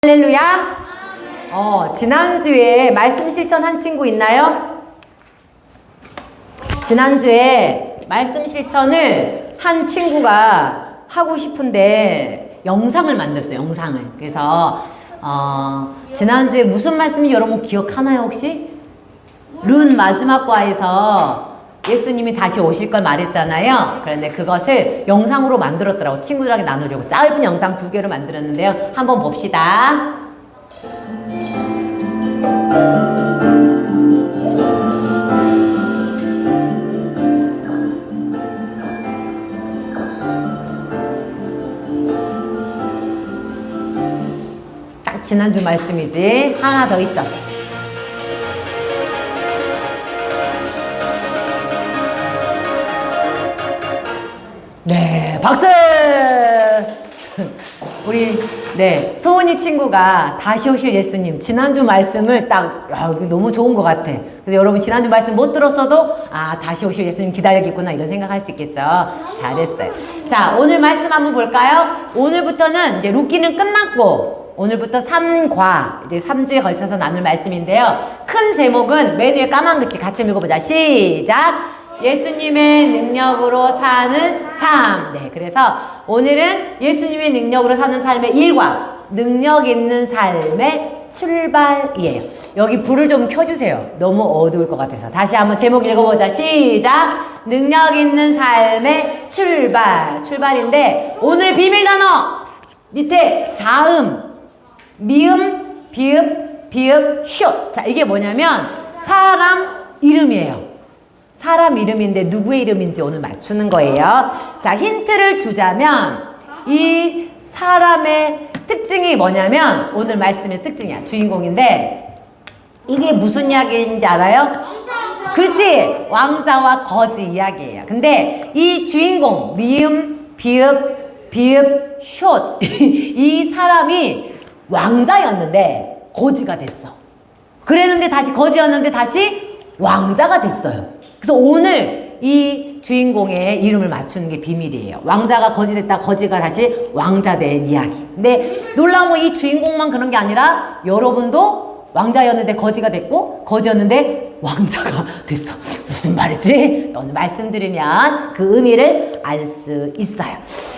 할렐루야. 지난주에 말씀 실천한 친구 있나요? 지난주에 말씀 실천을 한 친구가 하고 싶은데 영상을 만들었어요. 영상을. 그래서 지난주에 무슨 말씀인지 여러분 기억하나요 혹시? 룬 마지막 과에서 예수님이 다시 오실 걸 말했잖아요. 그런데 그것을 영상으로 만들었더라고. 친구들에게 나눠주고 짧은 영상 2개로 만들었는데요. 한번 봅시다. 딱 지난주 말씀이지. 하나 더 있어. 네, 박수! 우리, 소은이 친구가 다시 오실 예수님, 지난주 말씀을 딱, 너무 좋은 것 같아. 그래서 여러분, 지난주 말씀 못 들었어도, 다시 오실 예수님 기다리겠구나, 이런 생각할 수 있겠죠. 잘했어요. 자, 오늘 말씀 한번 볼까요? 오늘부터는 이제 룻기는 끝났고, 오늘부터 3과, 이제 3주에 걸쳐서 나눌 말씀인데요. 큰 제목은 맨 위에 까만 글씨 같이 읽어보자. 시작! 예수님의 능력으로 사는 삶. 네, 그래서 오늘은 예수님의 능력으로 사는 삶의 일과 능력 있는 삶의 출발이에요. 여기 불을 좀 켜주세요. 너무 어두울 것 같아서. 다시 한번 제목 읽어보자. 시작! 능력 있는 삶의 출발. 출발인데 오늘 비밀 단어 밑에 자음, 미음, 비읍, 숏. 자, 이게 뭐냐면 사람 이름이에요. 사람 이름인데 누구의 이름인지 오늘 맞추는 거예요. 자, 힌트를 주자면 이 사람의 특징이 뭐냐면 오늘 말씀의 특징이야. 주인공인데 이게 무슨 이야기인지 알아요? 그렇지! 왕자와 거지 이야기예요. 근데 이 주인공 미음, 비읍, 숏 이 사람이 왕자였는데 거지가 됐어. 그랬는데 다시 거지였는데 다시 왕자가 됐어요. 그래서 오늘 이 주인공의 이름을 맞추는 게 비밀이에요. 왕자가 거지 됐다 거지가 다시 왕자 된 이야기. 근데 놀라운 건 이 주인공만 그런 게 아니라 여러분도 왕자였는데 거지가 됐고 거지였는데 왕자가 됐어. 무슨 말이지? 오늘 말씀 들으면 그 의미를 알 수 있어요.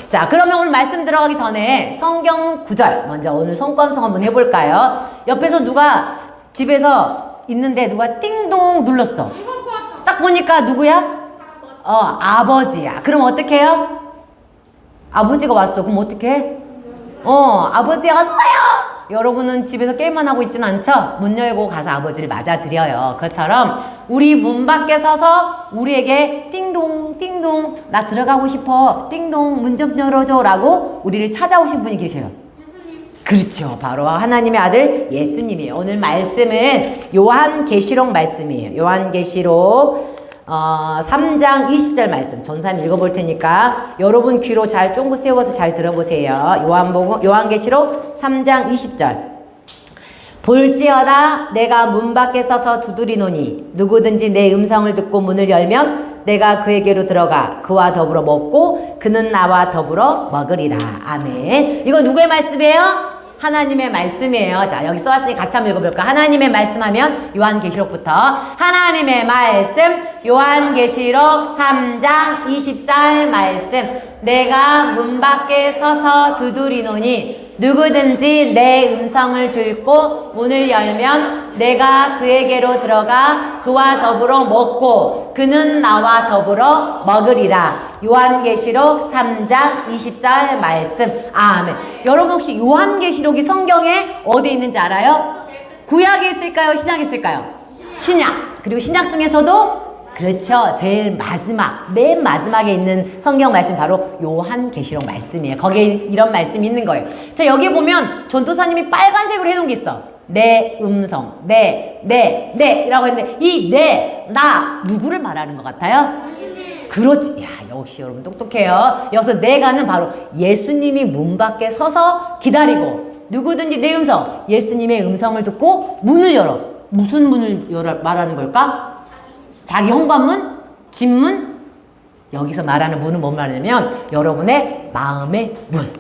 자, 그러면 오늘 말씀 들어가기 전에 성경 구절 먼저 오늘 손검성 한번 해볼까요? 옆에서 누가 집에서 있는데 누가 띵동 눌렀어. 딱 보니까 누구야? 아버지야. 그럼 어떻게 해요? 아버지가 왔어. 그럼 어떻게 해? 아버지가 왔어요! 여러분은 집에서 게임만 하고 있진 않죠? 문 열고 가서 아버지를 맞아드려요. 그것처럼 우리 문 밖에 서서 우리에게 띵동, 띵동, 나 들어가고 싶어. 띵동, 문 좀 열어줘. 라고 우리를 찾아오신 분이 계셔요. 그렇죠. 바로 하나님의 아들 예수님이에요. 오늘 말씀은 요한계시록 말씀이에요. 요한계시록 3장 20절 말씀 전사님 읽어볼 테니까 여러분 귀로 잘 쫑긋 세워서 잘 들어보세요. 요한계시록 3장 20절 볼지어다 내가 문 밖에 서서 두드리노니 누구든지 내 음성을 듣고 문을 열면 내가 그에게로 들어가 그와 더불어 먹고 그는 나와 더불어 먹으리라. 아멘. 이거 누구의 말씀이에요? 하나님의 말씀이에요. 자, 여기 써왔으니 같이 한번 읽어볼까? 하나님의 말씀하면 요한계시록부터 하나님의 말씀 요한계시록 3장 20절 말씀 내가 문 밖에 서서 두드리노니 누구든지 내 음성을 듣고 문을 열면 내가 그에게로 들어가 그와 더불어 먹고 그는 나와 더불어 먹으리라. 요한계시록 3장 20절 말씀. 아멘. 여러분 혹시 요한계시록이 성경에 어디 있는지 알아요? 구약에 있을까요? 신약에 있을까요? 신약. 그리고 신약 중에서도 그렇죠. 제일 마지막, 맨 마지막에 있는 성경 말씀 바로 요한계시록 말씀이에요. 거기에 이런 말씀이 있는 거예요. 자, 여기 보면 전도사님이 빨간색으로 해놓은 게 있어. 내 음성, 이라고 했는데 이 나 누구를 말하는 것 같아요? 그렇지. 야, 역시 여러분 똑똑해요. 여기서 내가는 바로 예수님이 문 밖에 서서 기다리고 누구든지 내 음성, 예수님의 음성을 듣고 문을 열어. 무슨 문을 열어 말하는 걸까? 자기 현관문? 집문? 여기서 말하는 문은 뭔 말이냐면 여러분의 마음의 문.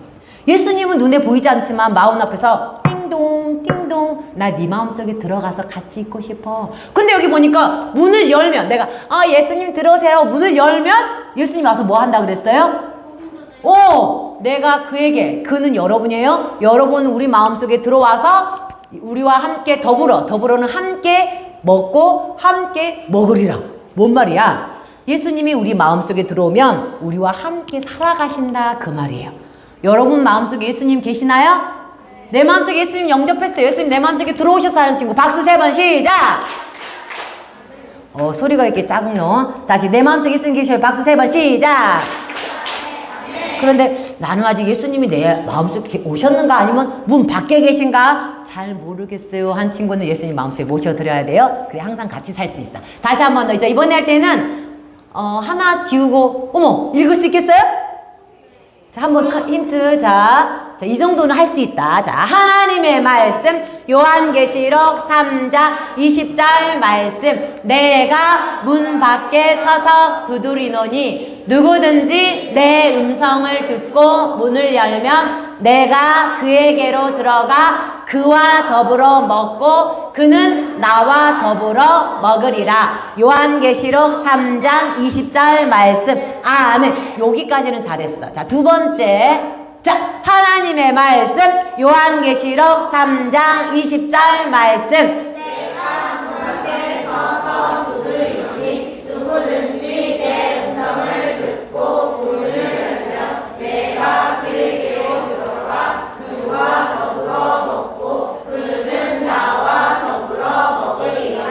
예수님은 눈에 보이지 않지만 마음 앞에서 띵 띵동 띵동 나 네 마음속에 들어가서 같이 있고 싶어. 근데 여기 보니까 문을 열면 내가 예수님 들어오세요 문을 열면 예수님 와서 뭐 한다 그랬어요? 내가 그에게, 그는 여러분이에요. 여러분은 우리 마음속에 들어와서 우리와 함께 더불어는 함께 먹고 함께 먹으리라. 뭔 말이야? 예수님이 우리 마음속에 들어오면 우리와 함께 살아가신다 그 말이에요. 여러분 마음속에 예수님 계시나요? 내 마음속에 예수님 영접했어요. 예수님 내 마음속에 들어오셔서 하는 친구 박수 3번 시작. 소리가 이렇게 작은 너. 다시 내 마음속에 예수님 계셔요. 박수 3번 시작. 그런데 나는 아직 예수님이 내 마음속에 오셨는가 아니면 문 밖에 계신가 잘 모르겠어요 한 친구는 예수님 마음속에 모셔드려야 돼요. 그래 항상 같이 살 수 있어. 다시 한 번 더. 이제 이번에 할 때는 하나 지우고 읽을 수 있겠어요? 자, 한번 힌트. 자, 이 정도는 할 수 있다. 자, 하나님의 말씀 요한계시록 3장 20절 말씀. 내가 문 밖에 서서 두드리노니 누구든지 내 음성을 듣고 문을 열면 내가 그에게로 들어가 그와 더불어 먹고 그는 나와 더불어 먹으리라. 요한계시록 3장 20절 말씀. 아멘. 여기까지는 잘했어. 자, 두 번째. 자, 하나님의 말씀 요한계시록 3장 20절 말씀. 내가 문 앞에 서서 두드리노니 누구든지 내 음성을 듣고 문을 열면 내가 그에게로 들어가 그와 더불어 먹고 그는 나와 더불어 먹으리라.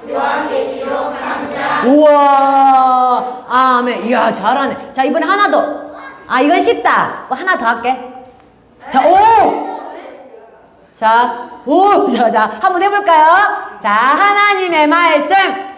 요한계시록 3장. 우와, 아멘. 이야, 잘하네. 자, 이번에 하나 더. 이건 쉽다. 하나 더 할게. 자, 자, 한번 해볼까요? 자, 하나님의 말씀.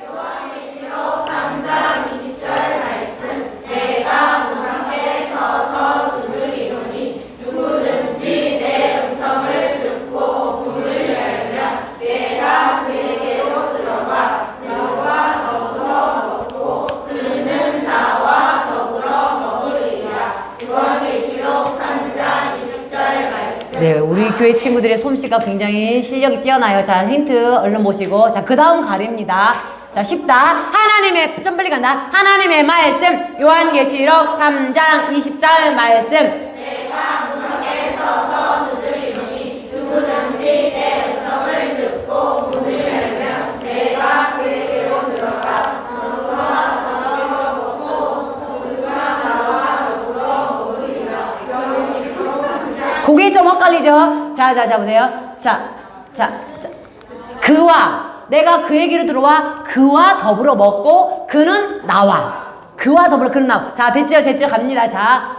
요한계시록 3장 20절 말씀. 내가 문 앞에 서서 두드리노니 누구든지 내 음성을 듣고 문을 열면 내가 그에게로 들어가 그와 더불어 먹고 그는 나와 더불어 먹으리라. 요한계시록 3장 20절 말씀. 네, 우리 교회 친구들의 솜씨가 굉장히 실력이 뛰어나요. 자, 힌트 얼른 보시고. 자, 그 다음 가리입니다. 자, 쉽다. 하나님의, 좀 빨리 간다. 하나님의 말씀. 요한계시록 3장 20절 말씀. 내가 문 앞에 서서 두드리노니 누구든지 내 음성을 듣고 문을 열면 내가 그에게로 들어가 그와 더불어 먹고 그가 나와 더불어 먹으리라. 그게 좀 헷갈리죠? 자, 보세요. 자. 그와, 내가 그 얘기로 들어와, 그와 더불어 먹고, 그는 나와. 그와 더불어, 그는 나와. 자, 됐죠? 갑니다. 자,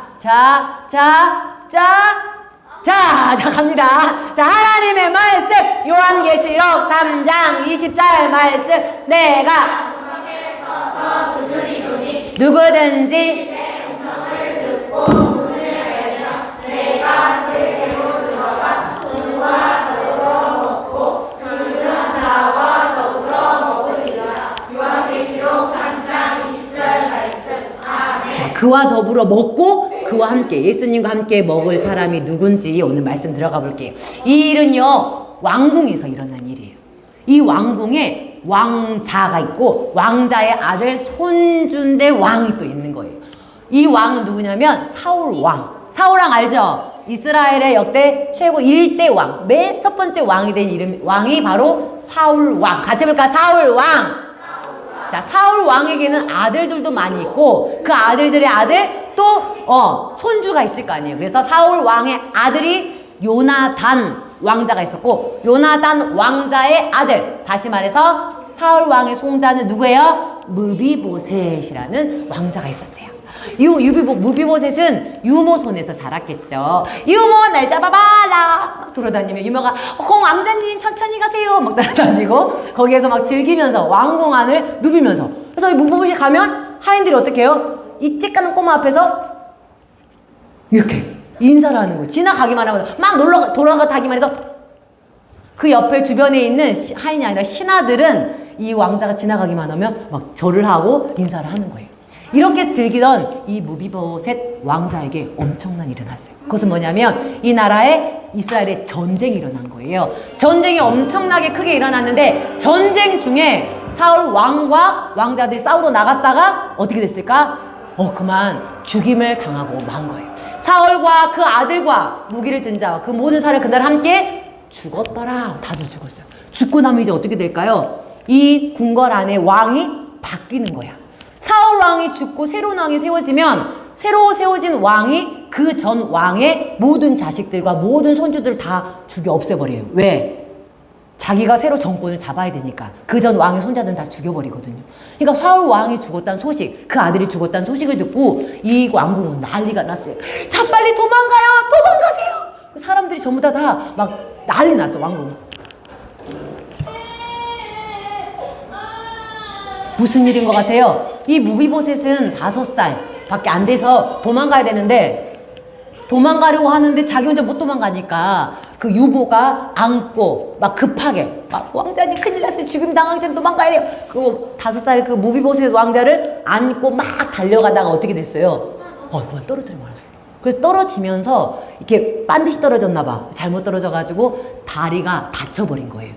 갑니다. 자, 하나님의 말씀, 요한계시록 3장 20절 말씀. 내가 문 앞에 서서 두드리노니 누구든지 내 음성을 듣고 문을 열면 내가 그에게로 들어가 그와 더불어 먹고 그는 나와 더불어 먹으리라. 요한계시록 3장 20절 말씀. 아멘. 자, 그와 더불어 먹고 그와 함께 예수님과 함께 먹을 사람이 누군지 오늘 말씀 들어가 볼게요. 이 일은요 왕궁에서 일어난 일이에요. 이 왕궁에 왕자가 있고 왕자의 아들 손준대 왕이 또 있는 거예요. 이 왕은 누구냐면 사울왕. 사울왕 알죠? 이스라엘의 역대 최고 1대 왕. 맨 첫 번째 왕이 된 왕이 바로 사울왕. 같이 해볼까? 사울왕. 자, 사울 왕에게는 아들들도 많이 있고 그 아들들의 아들 또 손주가 있을 거 아니에요. 그래서 사울 왕의 아들이 요나단 왕자가 있었고 요나단 왕자의 아들, 다시 말해서 사울 왕의 송자는 누구예요? 무비보셋이라는 왕자가 있었어요. 무비보셋은 유모 손에서 자랐겠죠. 유모 날 잡아봐라 막 돌아다니면 유모가 왕자님 천천히 가세요 막 따라다니고 거기에서 막 즐기면서 왕궁 안을 누비면서. 그래서 이 무비보셋 가면 하인들이 어떻게 해요? 이 찌까는 꼬마 앞에서 이렇게 인사를 하는 거예요. 지나가기만 하면 막 돌아가기만 해서 그 옆에 주변에 있는 하인이 아니라 신하들은 이 왕자가 지나가기만 하면 막 절을 하고 인사를 하는 거예요. 이렇게 즐기던 이 무비보셋 왕자에게 엄청난 일이 났어요. 그것은 뭐냐면 이 나라에 이스라엘에 전쟁이 일어난 거예요. 전쟁이 엄청나게 크게 일어났는데 전쟁 중에 사울 왕과 왕자들이 싸우러 나갔다가 어떻게 됐을까? 그만 죽임을 당하고 만 거예요. 사울과 그 아들과 무기를 든 자와 그 모든 사람을 그날 함께 죽었더라. 다들 죽었어요. 죽고 나면 이제 어떻게 될까요? 이 궁궐 안에 왕이 바뀌는 거야. 사울 왕이 죽고 새로운 왕이 세워지면 새로 세워진 왕이 그 전 왕의 모든 자식들과 모든 손주들을 다 죽여 없애버려요. 왜? 자기가 새로 정권을 잡아야 되니까. 그 전 왕의 손자들은 다 죽여버리거든요. 그러니까 사울 왕이 죽었다는 소식, 그 아들이 죽었다는 소식을 듣고 이 왕궁은 난리가 났어요. 자, 빨리 도망가요! 도망가세요! 사람들이 전부 다 막 난리 났어, 왕궁. 무슨 일인 것 같아요? 이 무비보셋은 5살 밖에 안 돼서 도망가야 되는데 도망가려고 하는데 자기 혼자 못 도망가니까 그 유모가 안고 막 급하게 막 왕자님 큰일 났어요. 죽임 당하기 전에 도망가야 돼요. 그리고 5살 그 무비보셋 왕자를 안고 막 달려가다가 어떻게 됐어요? 그만 떨어뜨려 말았어요. 그래서 떨어지면서 이렇게 반드시 떨어졌나 봐. 잘못 떨어져가지고 다리가 다쳐버린 거예요.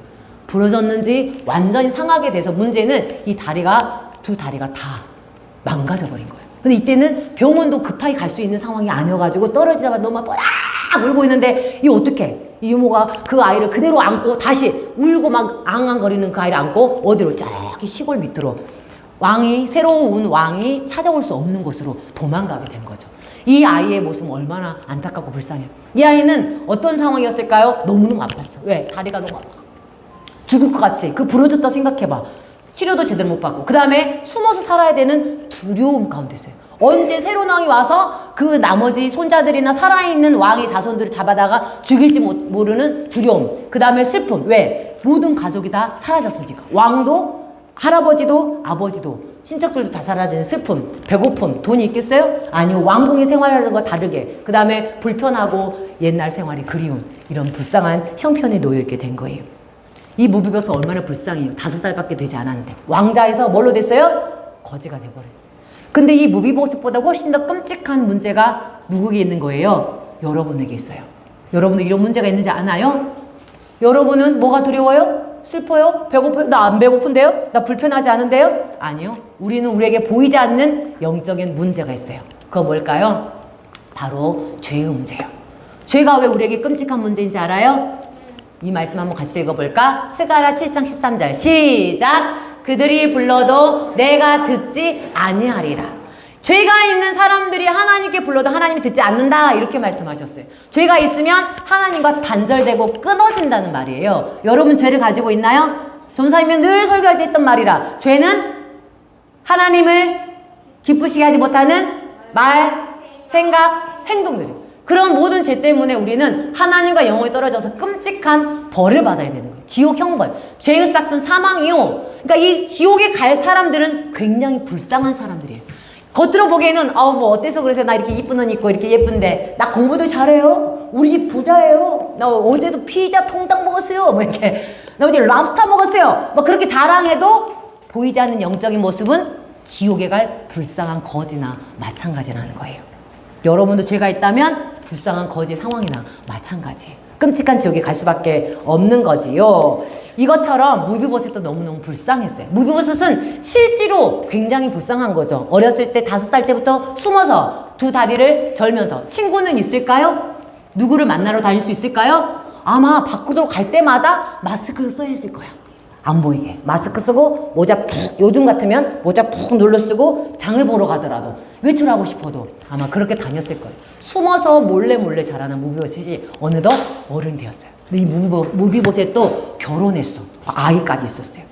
부러졌는지 완전히 상하게 돼서 문제는 이 다리가 두 다리가 다 망가져버린 거예요. 근데 이때는 병원도 급하게 갈 수 있는 상황이 아니어가지고 떨어지자마자 너무 막 울고 있는데 이 어떡해? 이 유모가 그 아이를 그대로 안고 다시 울고 막 앙앙거리는 그 아이를 안고 어디로? 저기 시골 밑으로 새로운 왕이 찾아올 수 없는 곳으로 도망가게 된 거죠. 이 아이의 모습은 얼마나 안타깝고 불쌍해요. 이 아이는 어떤 상황이었을까요? 너무너무 아팠어. 왜? 다리가 너무 아파. 죽을 것 같이. 그 부러졌다 생각해봐. 치료도 제대로 못 받고 그 다음에 숨어서 살아야 되는 두려움 가운데 있어요. 언제 새로운 왕이 와서 그 나머지 손자들이나 살아있는 왕의 자손들을 잡아다가 죽일지 모르는 두려움. 그 다음에 슬픔. 왜? 모든 가족이 다 사라졌으니까. 왕도 할아버지도 아버지도 친척들도 다 사라지는 슬픔, 배고픔, 돈이 있겠어요? 아니요. 왕궁의 생활하는 거 다르게. 그 다음에 불편하고 옛날 생활이 그리운 이런 불쌍한 형편에 놓여있게 된 거예요. 이 무비보셋 얼마나 불쌍해요. 5살밖에 되지 않았는데 왕자에서 뭘로 됐어요? 거지가 돼버려요. 근데 이 무비보셋보다 훨씬 더 끔찍한 문제가 누구에게 있는 거예요? 여러분에게 있어요. 여러분도 이런 문제가 있는지 아나요? 여러분은 뭐가 두려워요? 슬퍼요? 배고파요? 나 안 배고픈데요? 나 불편하지 않은데요? 아니요. 우리는 우리에게 보이지 않는 영적인 문제가 있어요. 그거 뭘까요? 바로 죄의 문제예요. 죄가 왜 우리에게 끔찍한 문제인지 알아요? 이 말씀 한번 같이 읽어볼까? 스가랴 7장 13절 시작! 그들이 불러도 내가 듣지 아니하리라. 죄가 있는 사람들이 하나님께 불러도 하나님이 듣지 않는다 이렇게 말씀하셨어요. 죄가 있으면 하나님과 단절되고 끊어진다는 말이에요. 여러분 죄를 가지고 있나요? 전사님은 늘 설교할 때 했던 말이라 죄는 하나님을 기쁘시게 하지 못하는 말, 생각, 행동들이에요. 그런 모든 죄 때문에 우리는 하나님과 영원히 떨어져서 끔찍한 벌을 받아야 되는 거예요. 지옥 형벌. 죄의 싹은 사망이요. 그러니까 이 지옥에 갈 사람들은 굉장히 불쌍한 사람들이에요. 겉으로 보기에는 뭐 어때서 그래서 나 이렇게 이쁜 옷 입고 이렇게 예쁜데 나 공부도 잘해요. 우리 집 부자예요. 나 어제도 피자 통닭 먹었어요. 뭐 이렇게 나 어제 랍스터 먹었어요. 뭐 그렇게 자랑해도 보이지 않는 영적인 모습은 지옥에 갈 불쌍한 거지나 마찬가지라는 거예요. 여러분도 죄가 있다면 불쌍한 거지 상황이나 마찬가지예요. 끔찍한 지옥에 갈 수밖에 없는 거지요. 이것처럼 무비보셋도 너무너무 불쌍했어요. 무비보셋은 실제로 굉장히 불쌍한 거죠. 어렸을 때 5살 때부터 숨어서 두 다리를 절면서 친구는 있을까요? 누구를 만나러 다닐 수 있을까요? 아마 밖으로 갈 때마다 마스크를 써야 했을 거야. 안 보이게 마스크 쓰고 모자 푹, 요즘 같으면 모자 푹 눌러 쓰고 장을 보러 가더라도 외출하고 싶어도 아마 그렇게 다녔을 거예요. 숨어서 몰래 자라는 무비보셋이 어느덧 어른이 되었어요. 근데 이 무비보셋도 결혼했어. 아이까지 있었어요.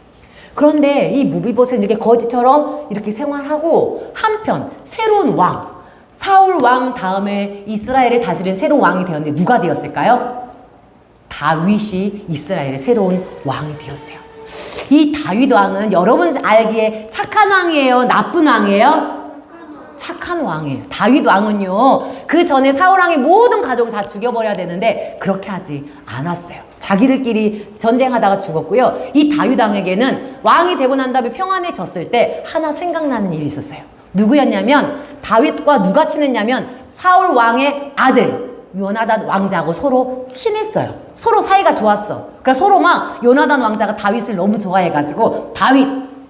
그런데 이 무비보셋은 이렇게 거지처럼 이렇게 생활하고 한편 새로운 왕 사울 왕 다음에 이스라엘을 다스린 새로운 왕이 되었는데 누가 되었을까요? 다윗이 이스라엘의 새로운 왕이 되었어요. 이 다윗 왕은 여러분 알기에 착한 왕이에요? 나쁜 왕이에요? 착한 왕이에요. 다윗 왕은요, 그 전에 사울 왕의 모든 가족을 다 죽여버려야 되는데 그렇게 하지 않았어요. 자기들끼리 전쟁하다가 죽었고요. 이 다윗 왕에게는 왕이 되고 난 다음에 평안해졌을 때 하나 생각나는 일이 있었어요. 누구였냐면 다윗과 누가 친했냐면 사울 왕의 아들 요나단 왕자하고 서로 친했어요. 서로 사이가 좋았어. 그래서 서로 막 요나단 왕자가 다윗을 너무 좋아해가지고 다윗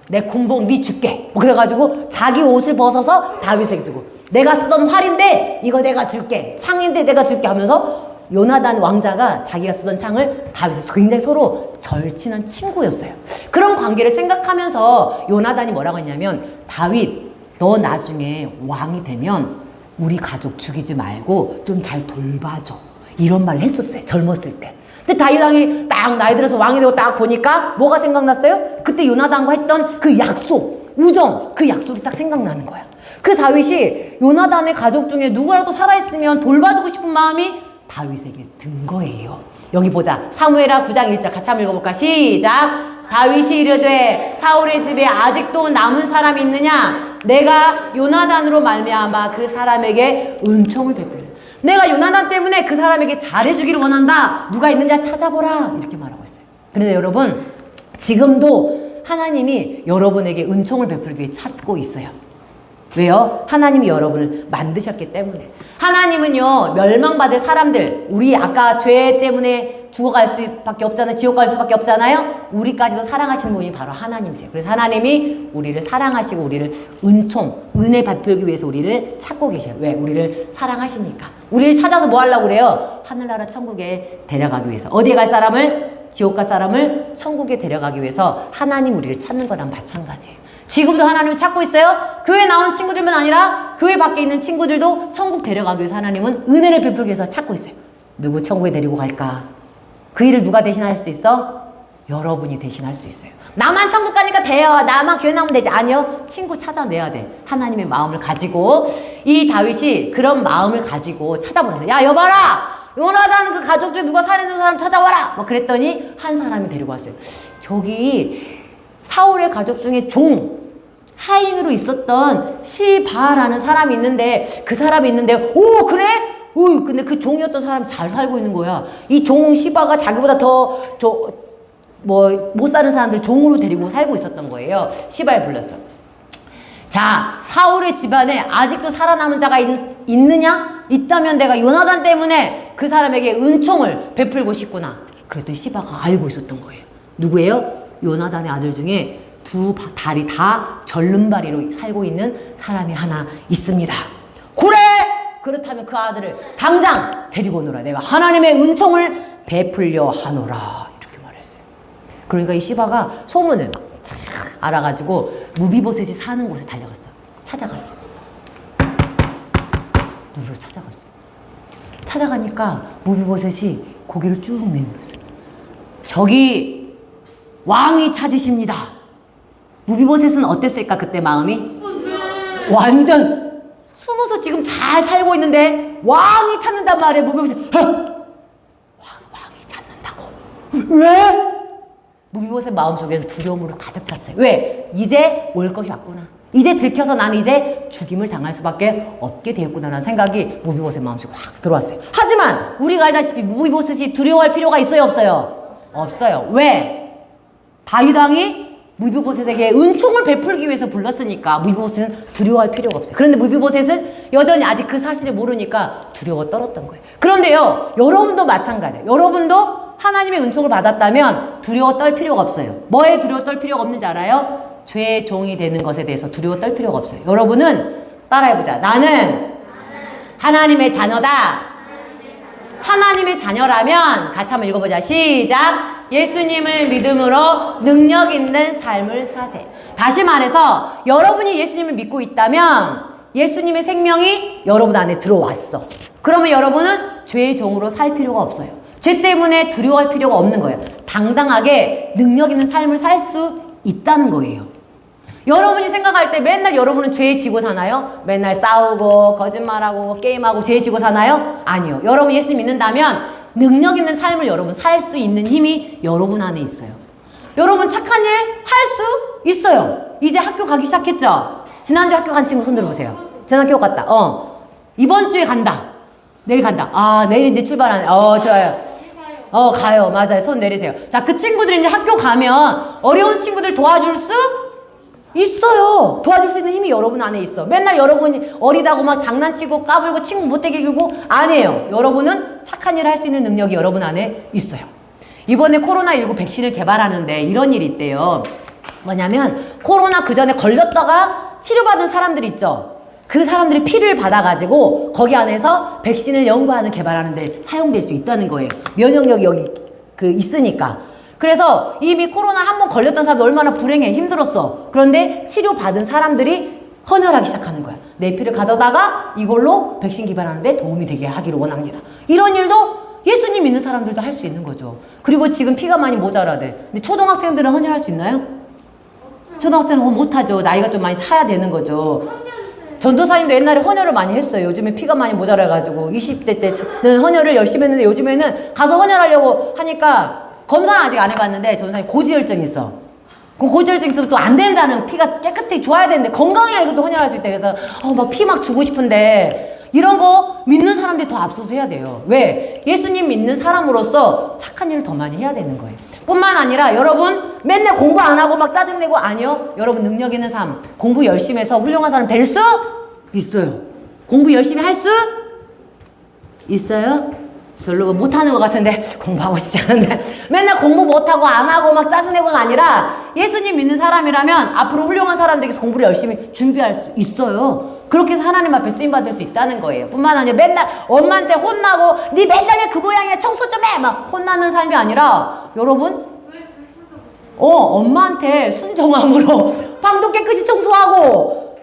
내 군복 네 줄게. 뭐 그래가지고 자기 옷을 벗어서 다윗에게 주고 내가 쓰던 활인데 이거 내가 줄게. 창인데 내가 줄게 하면서 요나단 왕자가 자기가 쓰던 창을 다윗에게 굉장히 서로 절친한 친구였어요. 그런 관계를 생각하면서 요나단이 뭐라고 했냐면 다윗 너 나중에 왕이 되면 우리 가족 죽이지 말고 좀 잘 돌봐줘. 이런 말을 했었어요. 젊었을 때. 근데 다윗 왕이 딱 나이 들어서 왕이 되고 딱 보니까 뭐가 생각났어요? 그때 요나단과 했던 그 약속, 우정, 그 약속이 딱 생각나는 거야. 그 다윗이 요나단의 가족 중에 누구라도 살아있으면 돌봐주고 싶은 마음이 다윗에게 든 거예요. 여기 보자. 사무엘하 9장 1절 같이 한번 읽어볼까? 시작. 다윗이 이르되 사울의 집에 아직도 남은 사람이 있느냐? 내가 요나단으로 말미암아 그 사람에게 은총을 베풀라. 내가 요나단 때문에 그 사람에게 잘해주기를 원한다. 누가 있느냐 찾아보라. 이렇게 말하고 있어요. 그런데 여러분 지금도 하나님이 여러분에게 은총을 베풀기 위해 찾고 있어요. 왜요? 하나님이 여러분을 만드셨기 때문에. 하나님은요 멸망받을 사람들, 우리 아까 죄 때문에 죽어갈 수밖에 없잖아요. 지옥 갈 수밖에 없잖아요. 우리까지도 사랑하시는 분이 바로 하나님이세요. 그래서 하나님이 우리를 사랑하시고 우리를 은총, 은혜 베풀기 위해서 우리를 찾고 계셔요. 왜? 우리를 사랑하시니까. 우리를 찾아서 뭐 하려고 그래요? 하늘나라 천국에 데려가기 위해서. 어디에 갈 사람을? 지옥 갈 사람을 천국에 데려가기 위해서 하나님 우리를 찾는 거랑 마찬가지예요. 지금도 하나님을 찾고 있어요. 교회 나온 친구들만 아니라 교회 밖에 있는 친구들도 천국 데려가기 위해서 하나님은 은혜를 베풀기 위해서 찾고 있어요. 누구 천국에 데리고 갈까? 그 일을 누가 대신할 수 있어? 여러분이 대신할 수 있어요. 나만 천국 가니까 돼요. 나만 교회 나오면 되지. 아니요. 친구 찾아내야 돼. 하나님의 마음을 가지고. 이 다윗이 그런 마음을 가지고 찾아보냈어요. 야 여봐라. 요나단 그 가족 중에 누가 살아있는 사람 찾아와라. 뭐 그랬더니 한 사람이 데리고 왔어요. 저기 사울의 가족 중에 하인으로 있었던 시바라는 사람이 있는데 그 사람이 있는데 오 그래? 오 근데 그 종이었던 사람이 잘 살고 있는 거야. 이 종 시바가 자기보다 더 못 사는 사람들 종으로 데리고 살고 있었던 거예요. 시바를 불렀어. 자 사울의 집안에 아직도 살아남은 자가 있느냐? 있다면 내가 요나단 때문에 그 사람에게 은총을 베풀고 싶구나. 그랬더니 시바가 알고 있었던 거예요. 누구예요? 요나단의 아들 중에 두 다리 다 절름발이로 살고 있는 사람이 하나 있습니다. 그래! 그렇다면 그 아들을 당장 데리고 오너라. 내가 하나님의 은총을 베풀려 하노라. 이렇게 말했어요. 그러니까 이 시바가 소문을 막 알아가지고 무비보셋이 사는 곳에 달려갔어. 찾아갔어. 누구를 찾아갔어. 찾아가니까 무비보셋이 고개를 쭉 내밀었어요. 저기 왕이 찾으십니다. 무비보셋은 어땠을까 그때 마음이? 완전 숨어서 지금 잘 살고 있는데 왕이 찾는단 말이에요. 무비보셋 왕이 찾는다고. 왜? 무비보셋 마음속에는 두려움으로 가득 찼어요. 왜? 이제 올 것이 왔구나. 이제 들켜서 나는 이제 죽임을 당할 수밖에 없게 되었구나라는 생각이 무비보셋 마음속에 확 들어왔어요. 하지만 우리가 알다시피 무비보셋이 두려워할 필요가 있어요 없어요? 없어요. 왜? 다윗 왕이 무비보셋에게 은총을 베풀기 위해서 불렀으니까 무비보셋은 두려워할 필요가 없어요. 그런데 무비보셋은 여전히 아직 그 사실을 모르니까 두려워 떨었던 거예요. 그런데요 여러분도 마찬가지예요. 여러분도 하나님의 은총을 받았다면 두려워 떨 필요가 없어요. 뭐에 두려워 떨 필요가 없는지 알아요? 죄의 종이 되는 것에 대해서 두려워 떨 필요가 없어요. 여러분은 따라해보자. 나는 하나님의 자녀다. 하나님의 자녀라면 같이 한번 읽어보자. 시작. 예수님을 믿음으로 능력 있는 삶을 사세. 다시 말해서 여러분이 예수님을 믿고 있다면 예수님의 생명이 여러분 안에 들어왔어. 그러면 여러분은 죄의 종으로 살 필요가 없어요. 죄 때문에 두려워할 필요가 없는 거예요. 당당하게 능력 있는 삶을 살 수 있다는 거예요. 여러분이 생각할 때 맨날 여러분은 죄에 지고 사나요? 맨날 싸우고 거짓말하고 게임하고 죄에 지고 사나요? 아니요. 여러분 예수 믿는다면 능력 있는 삶을 여러분 살 수 있는 힘이 여러분 안에 있어요. 여러분 착한 일 할 수 있어요. 이제 학교 가기 시작했죠? 지난주 학교 간 친구 손 들어보세요. 지난 학교 갔다. 이번 주에 간다. 내일 간다. 아 내일 이제 출발하네. 좋아요. 가요. 맞아요. 손 내리세요. 자, 그 친구들이 이제 학교 가면 어려운 친구들 도와줄 수 있어요. 도와줄 수 있는 힘이 여러분 안에 있어. 맨날 여러분이 어리다고 막 장난치고 까불고 친구 못되게 굴고 아니에요. 여러분은 착한 일을 할 수 있는 능력이 여러분 안에 있어요. 이번에 코로나19 백신을 개발하는데 이런 일이 있대요. 뭐냐면 코로나 그 전에 걸렸다가 치료받은 사람들 있죠. 그 사람들이 피를 받아가지고 거기 안에서 백신을 연구하는 개발하는데 사용될 수 있다는 거예요. 면역력이 여기 있으니까. 그래서 이미 코로나 한 번 걸렸던 사람들 얼마나 불행해 힘들었어. 그런데 치료받은 사람들이 헌혈하기 시작하는 거야. 내 피를 가져다가 이걸로 백신 개발하는데 도움이 되게 하기를 원합니다. 이런 일도 예수님 믿는 사람들도 할 수 있는 거죠. 그리고 지금 피가 많이 모자라대. 근데 초등학생들은 헌혈할 수 있나요? 초등학생은 못하죠. 나이가 좀 많이 차야 되는 거죠. 전도사님도 옛날에 헌혈을 많이 했어요. 요즘에 피가 많이 모자라가지고 20대 때는 헌혈을 열심히 했는데 요즘에는 가서 헌혈하려고 하니까 검사는 아직 안 해봤는데 전도사님 고지혈증 있어. 그 고지혈증 있으면 또 안 된다는, 피가 깨끗하게 좋아야 되는데 건강해야 이것도 헌혈할 수 있다. 그래서 막 피 막 주고 싶은데 이런 거 믿는 사람들이 더 앞서서 해야 돼요. 왜? 예수님 믿는 사람으로서 착한 일을 더 많이 해야 되는 거예요. 뿐만 아니라 여러분 맨날 공부 안 하고 막 짜증내고 아니요. 여러분 능력 있는 삶, 공부 열심히 해서 훌륭한 사람 될 수 있어요. 공부 열심히 할 수 있어요? 별로 못하는 것 같은데 공부하고 싶지 않은데 맨날 공부 못하고 안 하고 막 짜증내고가 아니라 예수님 믿는 사람이라면 앞으로 훌륭한 사람 되기 위해서 공부를 열심히 준비할 수 있어요. 그렇게 해서 하나님 앞에 쓰임받을 수 있다는 거예요. 뿐만 아니라 맨날 엄마한테 혼나고 네 맨날 그 모양이야 청소 좀 해! 막 혼나는 삶이 아니라 여러분 엄마한테 순종함으로 방도 깨끗이 청소하고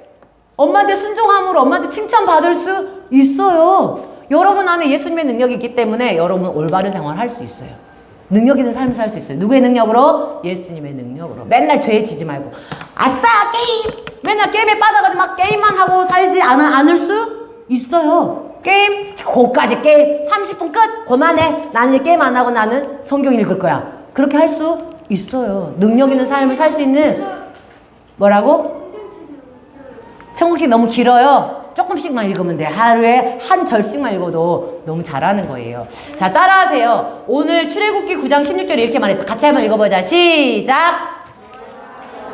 엄마한테 순종함으로 엄마한테 칭찬받을 수 있어요. 여러분 안에 예수님의 능력이 있기 때문에 여러분 올바른 생활을 할 수 있어요. 능력 있는 삶을 살 수 있어요. 누구의 능력으로? 예수님의 능력으로. 맨날 죄에 지지 말고 아싸 게임! 맨날 게임에 빠져가지고 막 게임만 하고 살지 않을 수 있어요. 게임? 그거까지 게임 30분 끝! 그만해. 나는 이제 게임 안 하고 나는 성경 읽을 거야. 그렇게 할 수 있어요. 능력 있는 삶을 살 수 있는 뭐라고? 천국식 너무 길어요. 조금씩만 읽으면 돼. 하루에 한 절씩만 읽어도 너무 잘하는 거예요. 자, 따라하세요. 오늘 출애굽기 9장 16절에 이렇게 말했어. 같이 한번 읽어보자. 시작.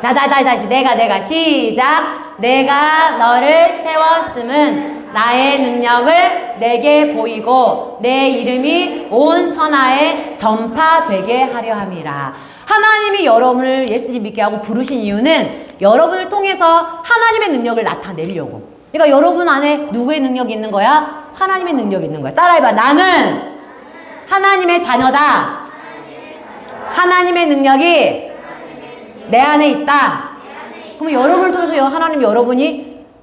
자, 다시. 내가 시작. 내가 너를 세웠음은 나의 능력을 내게 보이고 내 이름이 온 천하에 전파되게 하려 함이라. 하나님이 여러분을 예수님 믿게 하고 부르신 이유는 여러분을 통해서 하나님의 능력을 나타내려고. 그러니까 여러분 안에 누구의 능력이 있는 거야? 하나님의 능력이 있는 거야. 따라해봐. 나는 하나님의 자녀다. 하나님의 능력이 내 안에 있다. 그러면 여러분을 통해서 하나님이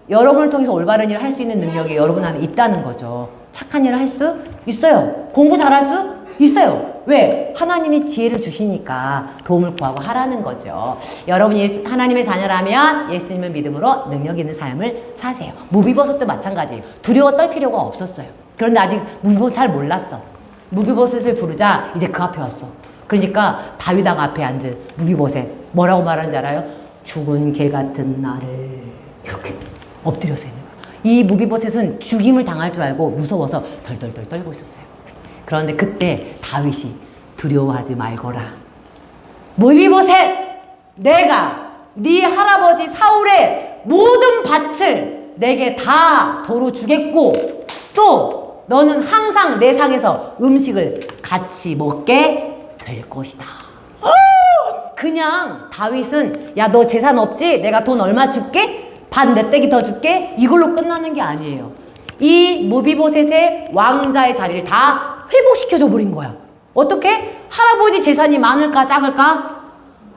여러분을 통해서 올바른 일을 할 수 있는 능력이 여러분 안에 있다는 거죠. 착한 일을 할 수 있어요. 공부 잘할 수 있어요. 왜? 하나님이 지혜를 주시니까 도움을 구하고 하라는 거죠. 여러분이 하나님의 자녀라면 예수님을 믿음으로 능력 있는 삶을 사세요. 무비보셋도 마찬가지예요. 두려워 떨 필요가 없었어요. 그런데 아직 무비보셋 잘 몰랐어. 무비보셋을 부르자 이제 그 앞에 왔어. 그러니까 다윗 왕 앞에 앉은 무비보셋 뭐라고 말하는지 알아요? 죽은 개 같은 나를 이렇게 엎드려서 있는 거야. 이 무비보셋은 죽임을 당할 줄 알고 무서워서 덜덜덜 떨고 있었어요. 그런데 그때 다윗이 두려워하지 말거라. 무비보셋, 내가 네 할아버지 사울의 모든 밭을 내게 다 도로 주겠고 또 너는 항상 내 상에서 음식을 같이 먹게 될 것이다. 그냥 다윗은 야, 너 재산 없지? 내가 돈 얼마 줄게? 밭 몇 떼기 더 줄게? 이걸로 끝나는 게 아니에요. 이 무비보셋의 왕자의 자리를 다 회복시켜줘 버린 거야. 어떻게? 할아버지 재산이 많을까 작을까?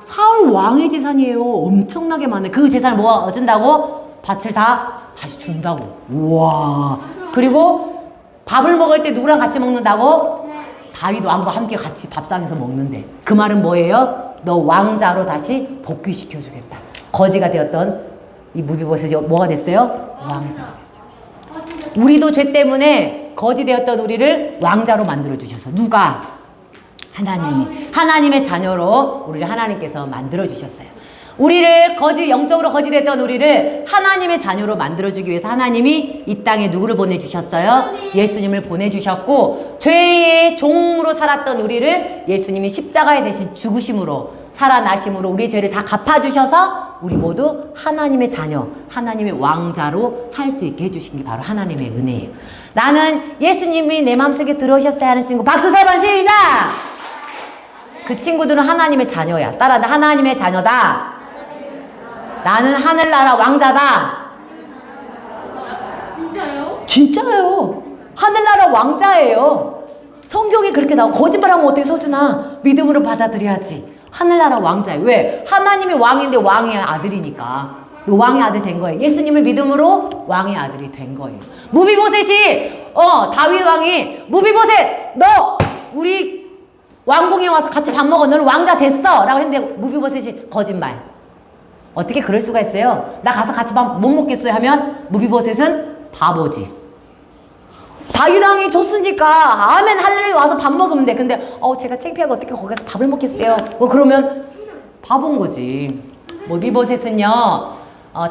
사울 왕의 재산이에요. 엄청나게 많아요. 그 재산을 모아준다고 밭을 다 다시 준다고. 우와. 그리고 밥을 먹을 때 누구랑 같이 먹는다고? 다윗 왕과 함께 같이 밥상에서 먹는데. 그 말은 뭐예요? 너 왕자로 다시 복귀시켜주겠다. 거지가 되었던 이 무비보셋이 뭐가 됐어요? 왕자가 됐어요. 우리도 죄 때문에 거지 되었던 우리를 왕자로 만들어주셔서. 누가? 하나님이. 하나님의 자녀로 우리를 하나님께서 만들어주셨어요. 우리를 영적으로 거지 됐던 우리를 하나님의 자녀로 만들어주기 위해서 하나님이 이 땅에 누구를 보내주셨어요? 예수님을 보내주셨고 죄의 종으로 살았던 우리를 예수님이 십자가에 대신 죽으심으로 살아나심으로 우리의 죄를 다 갚아주셔서 우리 모두 하나님의 자녀, 하나님의 왕자로 살 수 있게 해주신 게 바로 하나님의 은혜예요. 나는 예수님이 내 마음속에 들어오셨어야 하는 친구 박수 3번 시작! 그 친구들은 하나님의 자녀야. 따라 하나님의 자녀다. 나는 하늘나라 왕자다. 진짜요? 진짜예요. 하늘나라 왕자예요. 성경에 그렇게 나오고 거짓말하면 어떻게 서준아? 믿음으로 받아들여야지. 하늘나라 왕자예요. 왜? 하나님이 왕인데 왕의 아들이니까. 너 왕의 아들 된 거예요. 예수님을 믿음으로 왕의 아들이 된 거예요. 무비보셋이 다윗 왕이 무비보셋 너 우리 왕궁에 와서 같이 밥 먹어. 너는 왕자 됐어. 라고 했는데 무비보셋이 거짓말. 어떻게 그럴 수가 있어요? 나 가서 같이 밥 못 먹겠어요 하면 무비보셋은 바보지. 다윗 왕이 줬으니까 아멘 할렐루야 와서 밥 먹으면 돼. 근데 제가 창피하고 어떻게 거기 가서 밥을 먹겠어요? 그러면 바본 거지. 무비보셋은요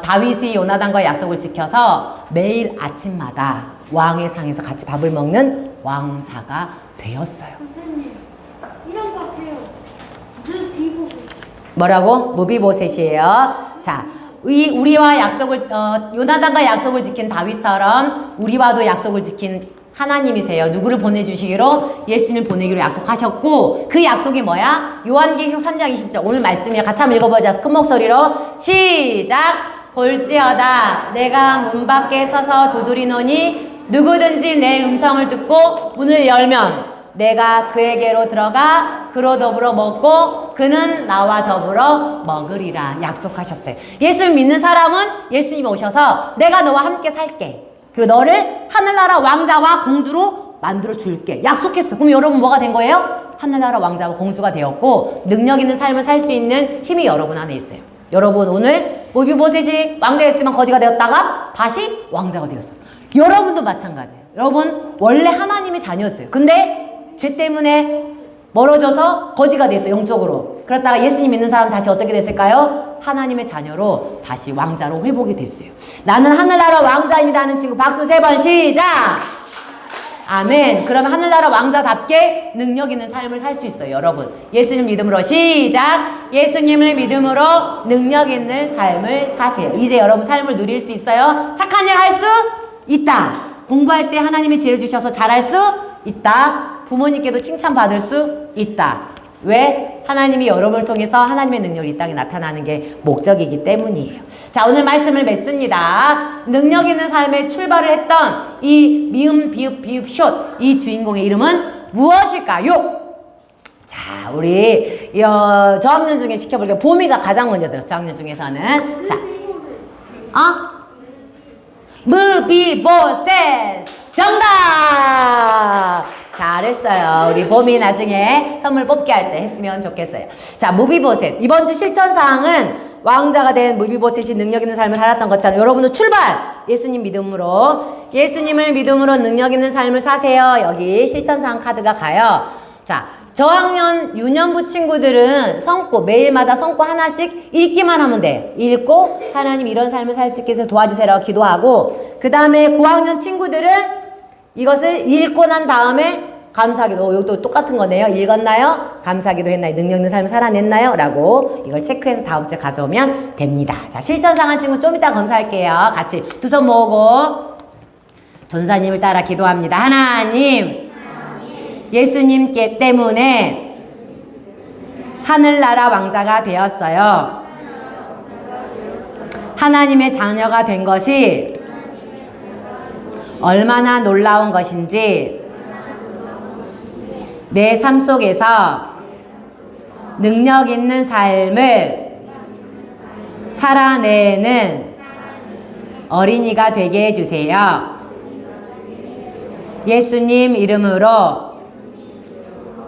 다윗이 요나단과의 약속을 지켜서 매일 아침마다 왕의 상에서 같이 밥을 먹는 왕자가 되었어요. 선생님, 이런 거 같아요. 비보. 뭐라고? 무비보셋이에요. 자, 우리와 약속을 요나단과 약속을 지킨 다윗처럼 우리와도 약속을 지킨 하나님이세요. 누구를 보내주시기로? 예수님을 보내기로 약속하셨고 그 약속이 뭐야? 요한계시록 3장 20절 오늘 말씀이야. 같이 한번 읽어보자. 큰 목소리로 시작! 볼지어다 내가 문 밖에 서서 두드리노니 누구든지 내 음성을 듣고 문을 열면 내가 그에게로 들어가 그로 더불어 먹고 그는 나와 더불어 먹으리라 약속하셨어요. 예수를 믿는 사람은 예수님이 오셔서 내가 너와 함께 살게. 그리고 너를 하늘나라 왕자와 공주로 만들어 줄게. 약속했어. 그럼 여러분 뭐가 된 거예요? 하늘나라 왕자와 공주가 되었고 능력 있는 삶을 살 수 있는 힘이 여러분 안에 있어요. 여러분 오늘 무비보셋이 왕자였지만 거지가 되었다가 다시 왕자가 되었어요. 여러분도 마찬가지예요. 여러분 원래 하나님의 자녀였어요. 근데 죄 때문에 멀어져서 거지가 됐어요. 영적으로. 그러다가 예수님 믿는 사람 다시 어떻게 됐을까요? 하나님의 자녀로 다시 왕자로 회복이 됐어요. 나는 하늘나라 왕자입니다 하는 친구 박수 3번 시작! 아멘. 그러면 하늘나라 왕자답게 능력 있는 삶을 살 수 있어요. 여러분 예수님 믿음으로 시작! 예수님을 믿음으로 능력 있는 삶을 사세요. 이제 여러분 삶을 누릴 수 있어요. 착한 일 할 수 있다. 공부할 때 하나님이 지혜 주셔서 잘할 수 있다. 부모님께도 칭찬받을 수 있다. 왜? 하나님이 여러분을 통해서 하나님의 능력이 이 땅에 나타나는 게 목적이기 때문이에요. 자, 오늘 말씀을 맺습니다. 능력 있는 삶에 출발을 했던 이 미음, 비읍, 비읍, 숏 이 주인공의 이름은 무엇일까요? 자, 우리 저학년 중에 시켜볼게요. 보미가 가장 먼저 들었어. 저학년 중에서는 자, 무비보셋 정답! 잘했어요. 우리 봄이 나중에 선물 뽑기 할 때 했으면 좋겠어요. 자, 무비보셋. 이번 주 실천사항은 왕자가 된 무비보셋이 능력 있는 삶을 살았던 것처럼 여러분도 출발! 예수님 믿음으로 예수님을 믿음으로 능력 있는 삶을 사세요. 여기 실천사항 카드가 가요. 자, 저학년 유년부 친구들은 성구 매일마다 성구 하나씩 읽기만 하면 돼. 읽고 하나님 이런 삶을 살 수 있게 해서 도와주세요라고 기도하고 그 다음에 고학년 친구들은 이것을 읽고 난 다음에 감사기도 이것도 똑같은 거네요. 읽었나요? 감사기도 했나요? 능력 있는 삶을 살아냈나요? 라고 이걸 체크해서 다음 주에 가져오면 됩니다. 자, 실천상한 친구 좀 이따 검사할게요. 같이 두 손 모으고 전사님을 따라 기도합니다. 하나님 예수님 때문에 하늘나라 왕자가 되었어요. 하나님의 자녀가 된 것이 얼마나 놀라운 것인지 내 삶 속에서 능력 있는 삶을 살아내는 어린이가 되게 해주세요. 예수님 이름으로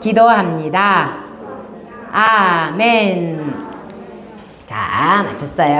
기도합니다. 아멘. 자, 마쳤어요.